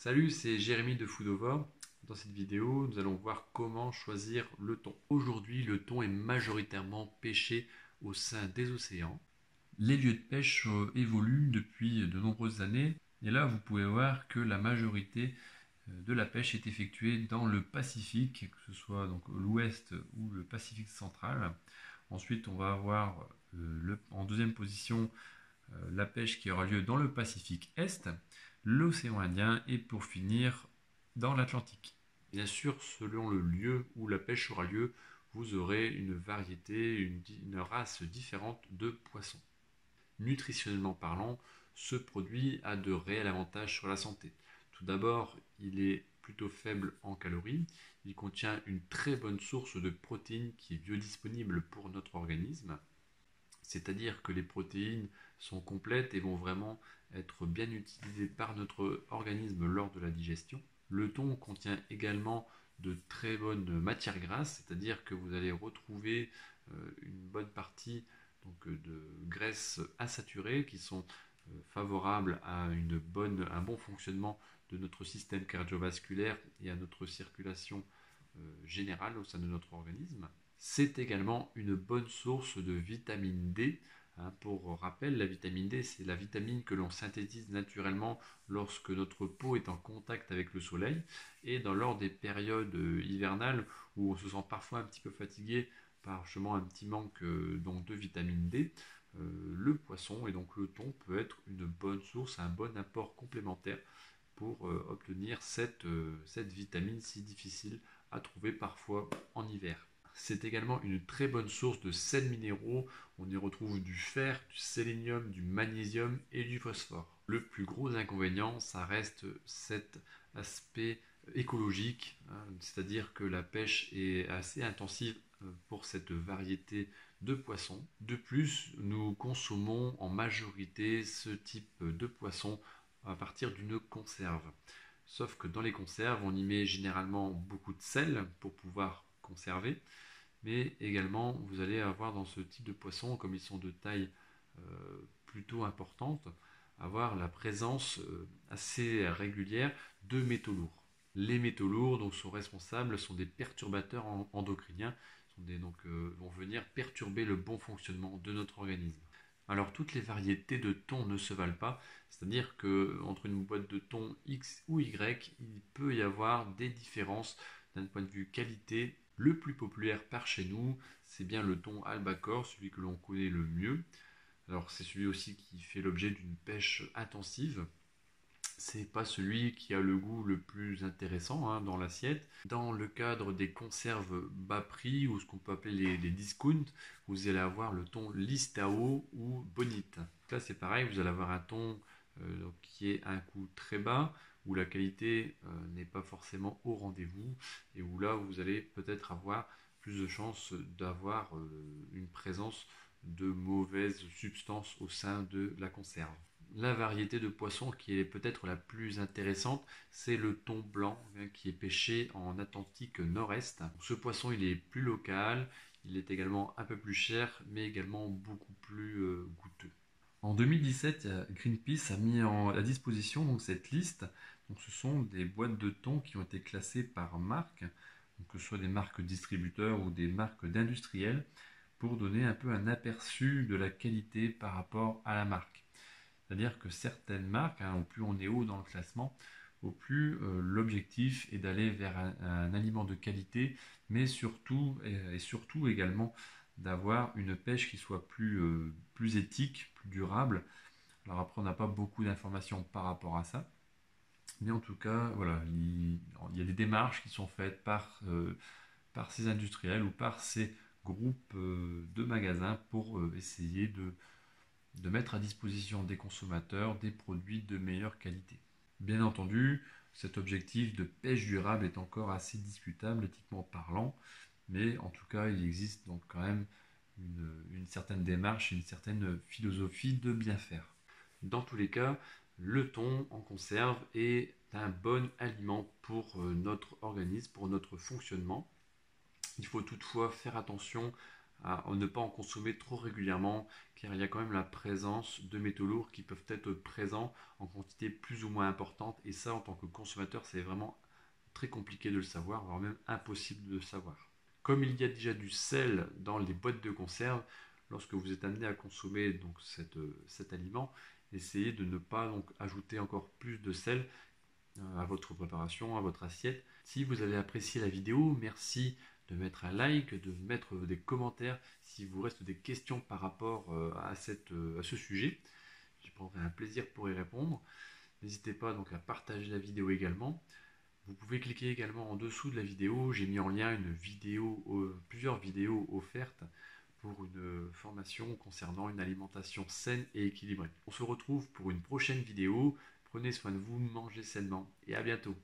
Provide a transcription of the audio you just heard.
Salut, c'est Jérémy de Foodova. Dans cette vidéo, nous allons voir comment choisir le thon. Aujourd'hui, le thon est majoritairement pêché au sein des océans. Les lieux de pêche évoluent depuis de nombreuses années. Et là, vous pouvez voir que la majorité de la pêche est effectuée dans le Pacifique, que ce soit donc l'Ouest ou le Pacifique central. Ensuite, on va avoir en deuxième position la pêche qui aura lieu dans le Pacifique Est, l'océan Indien et pour finir dans l'Atlantique. Bien sûr, selon le lieu où la pêche aura lieu, vous aurez une variété, une race différente de poissons. Nutritionnellement parlant, ce produit a de réels avantages sur la santé. Tout d'abord, il est plutôt faible en calories, il contient une très bonne source de protéines qui est biodisponible pour notre organisme. C'est-à-dire que les protéines sont complètes et vont vraiment être bien utilisées par notre organisme lors de la digestion. Le thon contient également de très bonnes matières grasses, c'est-à-dire que vous allez retrouver une bonne partie de graisses insaturées qui sont favorables à un bon fonctionnement de notre système cardiovasculaire et à notre circulation générale au sein de notre organisme. C'est également une bonne source de vitamine D. Pour rappel, la vitamine D, c'est la vitamine que l'on synthétise naturellement lorsque notre peau est en contact avec le soleil et lors des périodes hivernales où on se sent parfois un petit peu fatigué par justement un petit manque de vitamine D. Le poisson et donc le thon peut être une bonne source, un bon apport complémentaire pour obtenir cette vitamine si difficile à trouver parfois en hiver. C'est également une très bonne source de sels minéraux. On y retrouve du fer, du sélénium, du magnésium et du phosphore. Le plus gros inconvénient, ça reste cet aspect écologique, c'est-à-dire que la pêche est assez intensive pour cette variété de poissons. De plus, nous consommons en majorité ce type de poisson à partir d'une conserve. Sauf que dans les conserves, on y met généralement beaucoup de sel pour pouvoir conserver, mais également vous allez avoir dans ce type de poisson, comme ils sont de taille plutôt importante, avoir la présence assez régulière de métaux lourds. Les métaux lourds sont responsables, sont des perturbateurs endocriniens, vont venir perturber le bon fonctionnement de notre organisme. Alors toutes les variétés de thon ne se valent pas, c'est-à-dire qu'entre une boîte de thon X ou Y, il peut y avoir des différences d'un point de vue qualité. Le plus populaire par chez nous, c'est bien le thon albacore, celui que l'on connaît le mieux. Alors c'est celui aussi qui fait l'objet d'une pêche intensive. C'est pas celui qui a le goût le plus intéressant dans l'assiette. Dans le cadre des conserves bas prix ou ce qu'on peut appeler les discounts, vous allez avoir le thon Listao ou Bonite. Là c'est pareil, vous allez avoir un thon qui est à un coût très bas, où la qualité n'est pas forcément au rendez-vous et où là vous allez peut-être avoir plus de chances d'avoir une présence de mauvaises substances au sein de la conserve. La variété de poisson qui est peut-être la plus intéressante, c'est le thon blanc qui est pêché en Atlantique Nord-Est. Ce poisson, il est plus local, il est également un peu plus cher, mais également beaucoup plus goûteux. En 2017, Greenpeace a mis à disposition cette liste. Donc, ce sont des boîtes de thon qui ont été classées par marque, donc que ce soit des marques distributeurs ou des marques d'industriels, pour donner un peu un aperçu de la qualité par rapport à la marque. C'est-à-dire que certaines marques, au plus on est haut dans le classement, au plus l'objectif est d'aller vers un aliment de qualité, mais surtout et surtout également d'avoir une pêche qui soit plus éthique, plus durable. Alors après, on n'a pas beaucoup d'informations par rapport à ça, mais en tout cas, voilà, il y a des démarches qui sont faites par ces industriels ou par ces groupes de magasins pour essayer de mettre à disposition des consommateurs des produits de meilleure qualité. Bien entendu, cet objectif de pêche durable est encore assez discutable éthiquement parlant, mais en tout cas, il existe donc quand même une certaine démarche, une certaine philosophie de bien faire. Dans tous les cas, le thon en conserve est un bon aliment pour notre organisme, pour notre fonctionnement. Il faut toutefois faire attention à ne pas en consommer trop régulièrement, car il y a quand même la présence de métaux lourds qui peuvent être présents en quantité plus ou moins importante, et ça en tant que consommateur c'est vraiment très compliqué de le savoir, voire même impossible de le savoir. Comme il y a déjà du sel dans les boîtes de conserve, lorsque vous êtes amené à consommer donc cet aliment, essayez de ne pas donc ajouter encore plus de sel à votre préparation, à votre assiette. Si vous avez apprécié la vidéo, merci de mettre un like, de mettre des commentaires si vous reste des questions par rapport à ce sujet. Je prendrai un plaisir pour y répondre. N'hésitez pas donc à partager la vidéo également. Vous pouvez cliquer également en dessous de la vidéo. J'ai mis en lien plusieurs vidéos offertes pour une formation concernant une alimentation saine et équilibrée. On se retrouve pour une prochaine vidéo. Prenez soin de vous, mangez sainement et à bientôt.